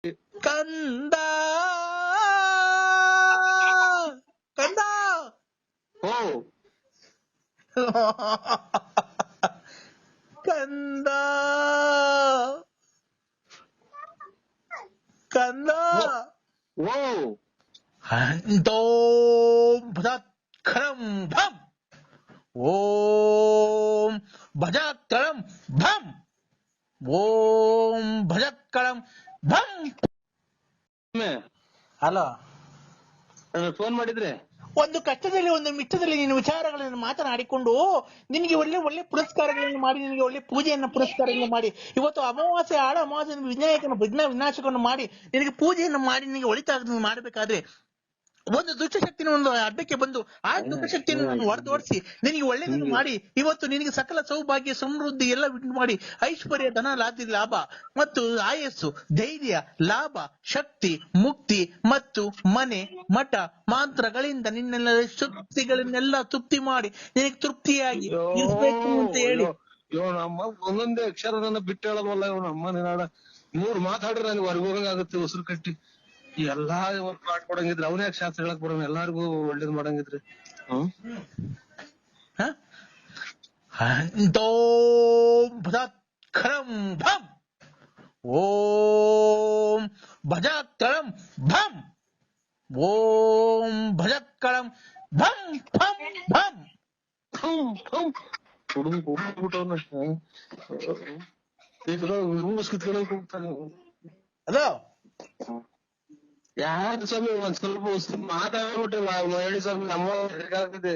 ಕಂದ ಕಂದ ಓ ಕಂದ ಕಂದ ಓ ಓಂ ಭಜತ್ಕರಂ ಭಂ ಓಂ ಭಜತ್ಕರಂ ಭಂ ಓಂ ಭಜತ್ಕರಂ ಭಂ. ಹಲೋ, ಫೋನ್ ಮಾಡಿದ್ರೆ ಒಂದು ಕಷ್ಟದಲ್ಲಿ ಒಂದು ಮಿಷ್ಟದಲ್ಲಿ ನಿನ್ನ ವಿಚಾರಗಳನ್ನು ಮಾತನಾಡಿಕೊಂಡು ನಿನಗೆ ಒಳ್ಳೆ ಒಳ್ಳೆ ಪುರಸ್ಕಾರಗಳನ್ನು ಮಾಡಿ, ನಿನಗೆ ಒಳ್ಳೆ ಪೂಜೆಯನ್ನು ಪುರಸ್ಕಾರಗಳನ್ನು ಮಾಡಿ, ಇವತ್ತು ಅಮಾವಾಸ್ಯೆ ಆಡ ಅಮಾವಾಸ್ಯೆ ವಿಘ್ನ ವಿನಾಶಕವನ್ನು ಮಾಡಿ ನಿನಗೆ ಪೂಜೆಯನ್ನು ಮಾಡಿ ನಿನಗೆ ಒಳಿತಾಗ ಮಾಡಬೇಕಾದ್ರೆ ಒಂದು ದುಷ್ಟಶಕ್ತಿನ ಒಂದು ಅಡ್ಡಕ್ಕೆ ಬಂದು ಆ ದುಷ್ಟಶಕ್ತಿಯನ್ನು ನಾನು ಹೊರತೋಡಿಸಿ ನಿನಗೆ ಒಳ್ಳೆಯದನ್ನು ಮಾಡಿ ಇವತ್ತು ನಿನಗೆ ಸಕಲ ಸೌಭಾಗ್ಯ ಸಮೃದ್ಧಿ ಎಲ್ಲ ಮಾಡಿ ಐಶ್ವರ್ಯ ಧನ ಲಾಭ ಮತ್ತು ಆಯಸ್ಸು ಧೈರ್ಯ ಲಾಭ ಶಕ್ತಿ ಮುಕ್ತಿ ಮತ್ತು ಮನೆ ಮಠ ಮಾಂತ್ರಗಳಿಂದ ನಿನ್ನೆಲ್ಲ ಶಕ್ತಿಗಳನ್ನೆಲ್ಲ ತೃಪ್ತಿ ಮಾಡಿ ನಿನಗೆ ತೃಪ್ತಿಯಾಗಿ ಇರ್ಬೇಕು ಅಂತ ಹೇಳಿ ನಮ್ಮ ಒಂದೊಂದೇ ಅಕ್ಷರ ನನ್ನ ಬಿಟ್ಟು ಹೇಳೋದಲ್ಲ ಅಮ್ಮ ನಿನಾಡ 3 ಮಾತಾಡ್ರೆ ನನಗೆ ಹೊರಗೋಗಂಗಾಗುತ್ತೆ ಉಸಿರು ಕಟ್ಟಿ. ಎಲ್ಲಾ ಮಾಡ್ಕೊಡಂಗಿದ್ರಿ ಅವನೇ ಶಾಸ್ತ್ರ ಹೇಳಕ್ ಬರೋಣ, ಎಲ್ಲಾರ್ಗು ಒಳ್ಳೇದ್ ಮಾಡಂಗಿದ್ರಿ. ಓಂ ಭಜತ್ಕರಂ ಭಂ ಓಂ ಭಜತ್ಕರಂ ಭಂ ಓಂ ಭಜತ್ಕರಂ ಭಂ ಭಂ ಭಂ ಹಲೋ, ಯಾರು ಸ್ವಾಮಿ ಒಂದ್ ಸ್ವಲ್ಪ ಮಾತಾಡ್ಬಿಟ್ಟಿಲ್ಲ ಹೇಳಿ ಸ್ವಾಮಿ. ಅಮಾವಾಸ್ಯೆ ಆಗ್ತಿದೆ,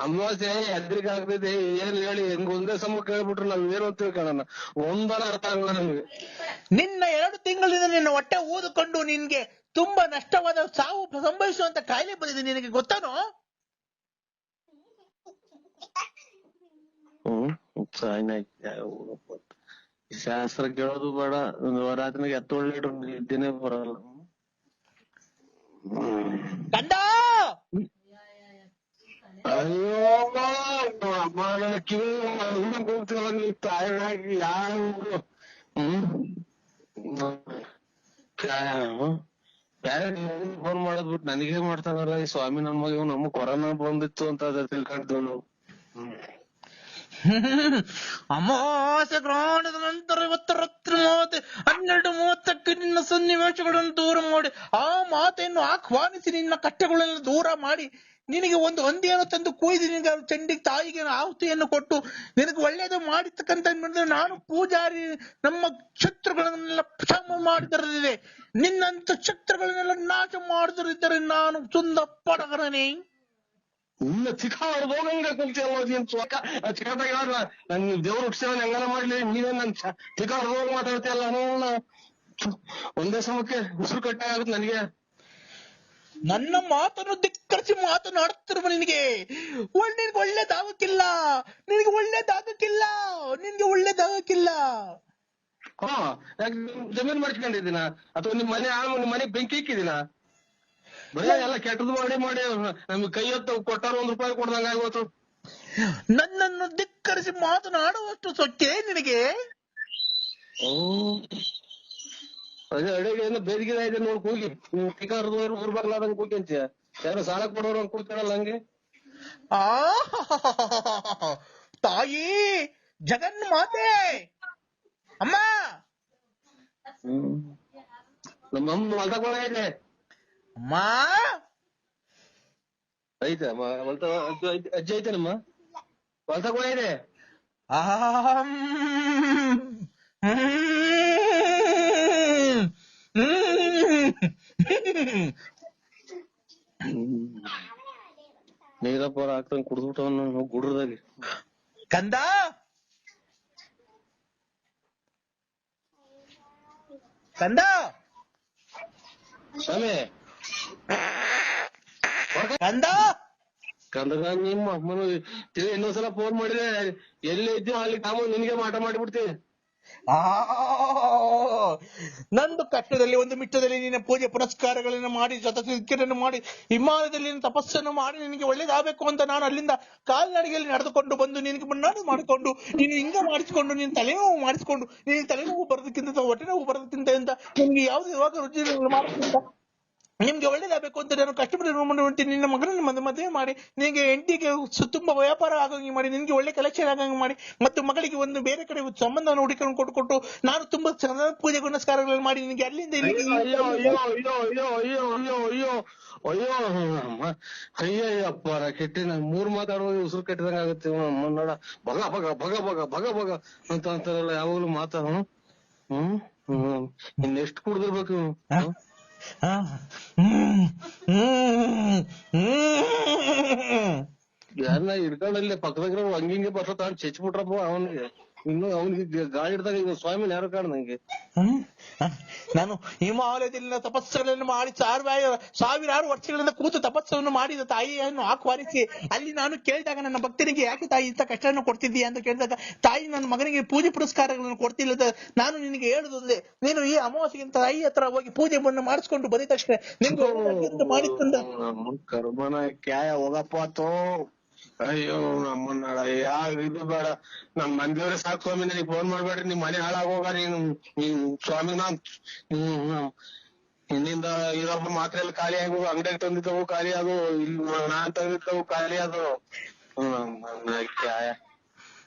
ಅಮಾವಾಸ್ಯೆ ಹೆದ್ರಿಕೆ ಆಗ್ತಿದೆ. ಏನ್ ಹೇಳಿ ಹೆಂಗ್ ಒಂದೇ ಸಮ ಕೇಳ್ಬಿಟ್ರೆ ನಾವ್ ಏನು ತಿಳ್ಕೊಳ್ಳೋಣ, ಒಂದನ ಅರ್ಥ ಆಗಲ್ಲ ನಮ್ಗೆ. ನಿನ್ನ 2 ತಿಂಗಳಿಂದ ನಿನ್ನ ಹೊಟ್ಟೆ ಊದಿಕೊಂಡು ನಿನ್ಗೆ ತುಂಬಾ ನಷ್ಟವಾದ ಸಾವು ಸಂಭವಿಸುವಂತ ಕಾಯಿಲೆ ಬಂದಿದೆ, ನಿನಗೆ ಗೊತ್ತಾನೋ? ಶಾಸ್ತ್ರ ಕೇಳೋದು ಬೇಡ, ರಾತ್ರಿಗೆ ಎತ್ತೊಳ್ಳೆ ನಿದ್ದೆನೆ ಬರಲ್ಲ. ಕಂದ ಅಯ್ಯೋ ಅಮ್ಮ ನನ್ನ ಕಿವಿ ಹೋಗ್ತಿಲ್ಲ, ನೀ ತಾಯಿಯಾಗಿ ಯಾರು ಫೋನ್ ಮಾಡೋದ್ ಬಿಟ್ಟು ನನಗೇ ಮಾಡ್ತಾನಲ್ಲ ಈ ಸ್ವಾಮಿ. ನನ್ ಮಗ ನಮ್ಗ್ ಕೊರೋನಾ ಬಂದಿತ್ತು ಅಂತ ಅದ ತಿಳ್ಕೊಂಡಿದ್ವು ನಾವು. ಅಮಾವಾಸ್ಯ ಗ್ರಹಣದ ನಂತರ ಇವತ್ತು ರಾತ್ರಿ 12:30ಕ್ಕೆ ನಿನ್ನ ಸನ್ನಿವೇಶಗಳನ್ನು ದೂರ ಮಾಡಿ ಆ ಮಾತೆಯನ್ನು ಆಹ್ವಾನಿಸಿ ನಿನ್ನ ಕಷ್ಟಗಳೆಲ್ಲ ದೂರ ಮಾಡಿ ನಿನಗೆ ಒಂದು ಹಂದಿಯನ್ನು ತಂದು ಕೊಯ್ದು ನಿನಗೆ ಚಂಡಿ ತಾಯಿಗೆ ಆಹುತಿಯನ್ನು ಕೊಟ್ಟು ನಿನಗೆ ಒಳ್ಳೇದು ಮಾಡಿರ್ತಕ್ಕಂಥ ನಾನು ಪೂಜಾರಿ ನಮ್ಮ ಶತ್ರುಗಳನ್ನೆಲ್ಲ ಕ್ಷಮ ಮಾಡಿದರಿದೆ, ನಿನ್ನಂತ ಶತ್ರುಗಳನ್ನೆಲ್ಲ ನಾಶ ಮಾಡಿದರಿದ್ದರೆ ನಾನು ಸುಂದ ಪಡಗರನೇ. ನಿನ್ನ ಚಿಕ್ಕ ಹೋಗಂಗ ನನ್ ದೇವ್ರ ಹುಟ್ಟಿಸ ಹೆಂಗನ ಮಾಡ್ಲಿ, ನೀವೇ ನನ್ ಚಿಕ್ಕ ಹೋಗ ಮಾತಾಡ್ತೀಯಲ್ಲ. ಒಂದೇ ಸಮಕ್ಕೆ ಉಸಿರು ಕಟ್ಟಾಗ ಆಗುತ್ತೆ ನನಗೆ. ನನ್ನ ಮಾತನ್ನು ಧಿಕ್ಕರಿಸಿ ಮಾತನಾಡುತ್ತಿರುವ ನಿನಗೆ ಒಳ್ಳೇದಾಗಕ್ಕಿಲ್ಲ, ನಿನಗೆ ಒಳ್ಳೇದಾಗಕ್ಕಿಲ್ಲ, ನಿನ್ಗೆ ಒಳ್ಳೇದಾಗಕ್ಕಿಲ್ಲ. ಯಾಕೆ ಜಮೀನ್ ಮಾಡ್ಕೊಂಡಿದ್ದೀನ ಅಥವಾ ನಿಮ್ ಮನೆ ಬೆಂಕಿ ಇಕ್ಕಿದೀನ? ಬರೀ ಎಲ್ಲ ಕೆಟ್ಟದ್ದು ಮಾಡಿ ಮಾಡಿ ನಮ್ಗೆ ಕೈ ಹೊತ್ತು ಕೊಟ್ಟಾರ ₹1 ಕೊಡ್ದಂಗ ಆಗೋತು. ನನ್ನನ್ನು ಧಿಕ್ಕರಿಸಿ ಮಾತನಾಡುವಷ್ಟು ಸೊಕ್ಕೆ ನಿನಗೆ? ಅದೇ ಅಡಿಗೆ ಏನೋ ಬೇದಿಗೆ ಇದೆ ನೋಡ್ ಕೂಗಿ, ನೀವು ಟಿಕಾರದವ್ರು ಊರ್ ಬರ್ಲಾದಂಗ್ ಕೂಗಿ ಅಂತೀಯ. ಯಾರೋ ಸಾಲ ಕೊಡೋರು ಅಂತ ಕೂಗ್ತಾರಲ್ಲ ಹಂಗೆ. ತಾಯಿ ಜಗನ್ ಮಾತೆ ಅಮ್ಮ, ನಮ್ಮಮ್ಮ ಹೊಲ್ದಾಗ ಇದೆ ಅಮ್ಮ ಐತೆ, ಅಜ್ಜಿ ಐತೇನಮ್ಮ ಹೊಲ್ದಾಗ ಇದೆ. ನೀರಪ್ಪ ಹಾಕ್ತಂಗ್ ಕುಡ್ದ್ಬಿಟ್ಟವನು ಗುಡ್ರದಾಗ. ಕಂದ ಕಂದ ಸ್ವಾಮಿ ಕಂದ ಕಂದಗ ನಿಮ್ಮ ಅಮ್ಮನು ಇನ್ನೊಂದ್ಸಲ ಫೋನ್ ಮಾಡಿದ್ರೆ ಎಲ್ಲಿ ಇದ್ದೀವ ಅಲ್ಲಿ ತಾಮ ನಿನ್ಗೆ ಮಾಟ ಮಾಡಿಬಿಡ್ತೀವಿ. ಆ ನಂದು ಕಷ್ಟದಲ್ಲಿ ಒಂದು ಮಿಟ್ಟದಲ್ಲಿ ನಿನ್ನ ಪೂಜೆ ಪುರಸ್ಕಾರಗಳನ್ನು ಮಾಡಿ ಶತಸಿದ್ಧಿಯನ್ನು ಮಾಡಿ ಹಿಮಾಲಯದಲ್ಲಿ ನಿನ್ನ ತಪಸ್ಸನ್ನು ಮಾಡಿ ನಿನಗೆ ಒಳ್ಳೇದಾಗಬೇಕು ಅಂತ ನಾನು ಅಲ್ಲಿಂದ ಕಾಲ್ನಡಿಗೆಯಲ್ಲಿ ನಡೆದುಕೊಂಡು ಬಂದು ನಿನಗೆ ಮುನ್ನಾಡಿ ಮಾಡಿಕೊಂಡು ನೀನು ಹಿಂಗ ಮಾಡಿಸಿಕೊಂಡು ನೀನು ತಲೆನೋವು ಮಾಡಿಸಿಕೊಂಡು ನೀನು ತಲೆನೋವು ಬರೋದಕ್ಕಿಂತ ಅಥವಾ ಹೊಟ್ಟೆ ನೋವು ಬರೋದಕ್ಕಿಂತ ಅಂತ ನಿನ್ಗೆ ಯಾವ್ದು ಯಾವಾಗ ರುಚಿ ಮಾಡೋದ್ಕಿಂತ ನಿಮ್ಗೆ ಒಳ್ಳೇದಾಗಬೇಕು ಅಂತ ನಾನು ಕಷ್ಟಪಟ್ಟು ನಿನ್ನ ಮಗನನ್ನು ಮದುವೆ ಮಾಡಿ ನಿನಗೆ ಹೆಂಡತಿಗೆ ತುಂಬಾ ವ್ಯಾಪಾರ ಆಗಂಗೆ ಮಾಡಿ ನಿನಗೆ ಒಳ್ಳೆ ಕಲೆಕ್ಷನ್ ಆಗಂಗೆ ಮಾಡಿ ಮತ್ತು ಮಗಳಿಗೆ ಒಂದು ಬೇರೆ ಕಡೆ ಸಂಬಂಧವನ್ನು ಹುಡುಕೊಂಡು ಕೊಟ್ಟು ನಾನು ತುಂಬಾ ಚೆನ್ನಾಗಿ ಪೂಜೆ ಪುನಸ್ಕಾರಗಳನ್ನು ಮಾಡಿ ನಿನಗೆ ಅಲ್ಲಿಂದ ಅಯ್ಯೋ ಅಯ್ಯೋ ಅಯ್ಯೋ ಅಯ್ಯೋ ಅಯ್ಯೋ ಅಯ್ಯೋ ಅಯ್ಯೋ ಅಯ್ಯೋ ಅಯ್ಯಯ್ಯಪ್ಪ ಕೆಟ್ಟಿ ನಾನು ಮೂರ್ ಮಾತಾಡುವಾಗ ಉಸಿರು ಕಟ್ಟಿದಂಗ ಆಗುತ್ತೆ ನೋಡ ಭಗ ಭಗ ಭಗ ಭಗ ಭಗ ಭಗ ಅಂತ ಅಂತಾರಲ್ಲ ಯಾವಾಗ್ಲೂ ಮಾತಾಡ ಇನ್ನೆಷ್ಟು ಕುಡ್ದಿರ್ಬೇಕು ಇವ್ನು? ಯಾರನ್ನ ಹಿಡ್ಕೊಂಡಲ್ಲಿ ಪಕ್ಕದಾಗ ಹಂಗಿಂಗೆ ಬರ್ಲ ತಗೊಂಡ್ ಚೆಚ್ಬಿಟ್ರಪ್ಪ ಅವನಿಗೆ ಇನ್ನು ಅವನಿಗೆ ಗಾಳಿ ಹಿಡ್ದಾಗ ಈಗ ಸ್ವಾಮಿನ ಯಾರು ಕಾಣ ನಂಗೆ. ನಾನು ಹಿಮಾಲಯದಲ್ಲಿನ ತಪಸ್ಸುಗಳನ್ನು ಮಾಡಿ ಸಾವಿರಾರು ವರ್ಷಗಳಿಂದ ಕೂತು ತಪಸ್ಸನ್ನು ಮಾಡಿದ ತಾಯಿಯನ್ನು ಆಹ್ವಾನಿಸಿ ಅಲ್ಲಿ ನಾನು ಕೇಳಿದಾಗ ನನ್ನ ಭಕ್ತನಿಗೆ ಯಾಕೆ ತಾಯಿ ಇಂಥ ಕಷ್ಟವನ್ನು ಕೊಡ್ತಿದ್ದೀಯ ಅಂತ ಕೇಳಿದಾಗ ತಾಯಿ ನನ್ನ ಮಗನಿಗೆ ಪೂಜೆ ಪುರಸ್ಕಾರಗಳನ್ನು ಕೊಡ್ತಿಲ್ಲದ ನಾನು ನಿನಗೆ ಹೇಳುವುದೇ ನೀನು ಈ ಅಮಾವಾಸ್ಯೆಗಿಂತ ತಾಯಿ ಹತ್ರ ಹೋಗಿ ಪೂಜೆಯನ್ನು ಮಾಡಿಸ್ಕೊಂಡು ಬಂದ ತಕ್ಷಣ ನಿಮ್ಗೆ ಮಾಡಿಕೊಂಡ ಕರ್ಮನ ಕ್ಯಾಯ ಹೋಗಪ್ಪ ಅಯ್ಯೋ ನಮ್ಮನ್ನ ಇದು ಬೇಡ ನಮ್ ಮಂದಿಯವ್ರೆ ಸಾಕು ಸ್ವಾಮಿ ನನಗೆ ಫೋನ್ ಮಾಡ್ಬೇಡ್ರಿ ನಿಮ್ ಮನೆ ಹಾಳಾಗೋಗ ನೀನ್ ಸ್ವಾಮಿ ಇನ್ನಿಂದ ಇದೊಬ್ಬ ಮಾತ್ರ ಎಲ್ಲ ಖಾಲಿ ಆಗು ಅಂಗಡಿಗೆ ತಂದಿದ್ದವು ಖಾಲಿ ಅದು ಇಲ್ಲಿ ನಾನ್ ತಂದಿದ್ದವು ಖಾಲಿ ಅದು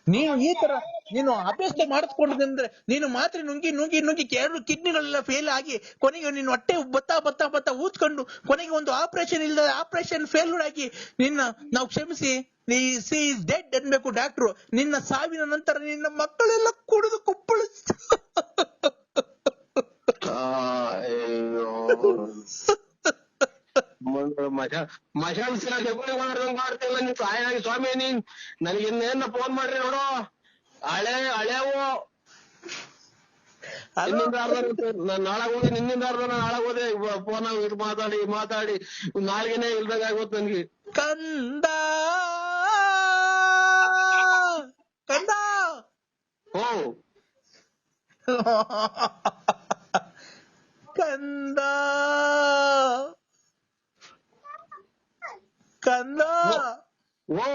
ನೀನು ಈ ತರ ನೀನು ಅಭ್ಯಾಸ ಮಾಡಿಸ್ಕೊಂಡ್ರೆ ನೀನು ಮಾತ್ರ ನುಂಗಿ ನುಂಗಿ ನುಂಗಿ ಎರಡು ಕಿಡ್ನಿಗಳೆಲ್ಲ ಫೇಲ್ ಆಗಿ ಕೊನೆಗೆ ನೀನು ಹೊಟ್ಟೆ ಬತ್ತಾ ಊದ್ಕೊಂಡು ಕೊನೆಗೆ ಒಂದು ಆಪರೇಷನ್ ಇಲ್ಲದ ಆಪರೇಷನ್ ಫೇಲ್ಯೂರ್ ಆಗಿ ನಿನ್ನ ನಾವು ಕ್ಷಮಿಸಿ ಸಿ ಇಸ್ ಡೆಡ್ ಅನ್ಬೇಕು ಡಾಕ್ಟ್ರು. ನಿನ್ನ ಸಾವಿನ ನಂತರ ನಿನ್ನ ಮಕ್ಕಳೆಲ್ಲ ಕುಡಿದು ಕುಪ್ಪಳು ಮಶಾನ್ ಮಾಡ್ತಿಲ್ಲ ನೀನ್ ತಾಯಿ ಸ್ವಾಮಿ ನೀನ್ ನನಗೆ ಇನ್ನೇನ ಫೋನ್ ಮಾಡ್ರಿ ನೋಡು ಹಳೆವು ನಿನ್ನಿಂದ ನಾನ್ ನಾಳಾಗ ಹೋದೆ ನಿನ್ನಿಂದ ನಾಳಾಗ ಹೋದೆ ಫೋನ್ ಇದು ಮಾತಾಡಿ ನಾಲ್ಗೆನೆ ಇಲ್ದಾಗ ಆಗೋತ್ ನನ್ಗೆ. ಕಂದ ಓ ಕಂದ ಓ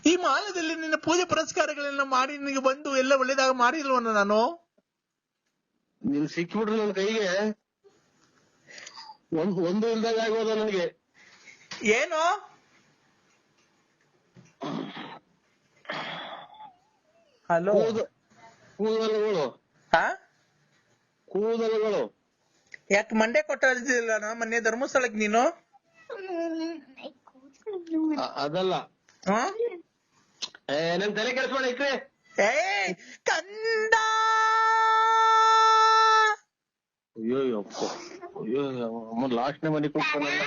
ಈ ಮಾಲದಲ್ಲಿ ನಿನ್ನ ಪೂಜೆ ಪುರಸ್ಕಾರಗಳೆಲ್ಲ ಮಾಡಿ ನಿನಗೆ ಬಂದು ಎಲ್ಲ ಒಳ್ಳೇದಾಗ ಮಾಡಿಲ್ವನ ನಾನು ನೀನ್ ಸಿಕ್ಬಿಟ್ರು ನನ್ ಕೈಗೆ ಒಂದು ಇಲ್ದಾಗ ಆಗೋದ ನನಗೆ. ಏನು ಹಲೋ ಕೂದಲುಗಳು ಕೂದಲುಗಳು ಯಾಕೆ ಮಂಡ್ಯ ಕೊಟ್ಟಿಲ್ಲ ಮೊನ್ನೆ ಧರ್ಮಸ್ಥಳಕ್ಕೆ ನೀನು ಅದಲ್ಲ ನನ್ ತಲೆ ಕೆಲ್ಸ ಇಕ್ರೆ ಕಂದ ಅಯ್ಯೋ ಅಯ್ಯೋ ಅಮ್ಮ ಲಾಸ್ಟ್ನೇ ಮನೆ ಕೊಡ್ತಾನಲ್ಲ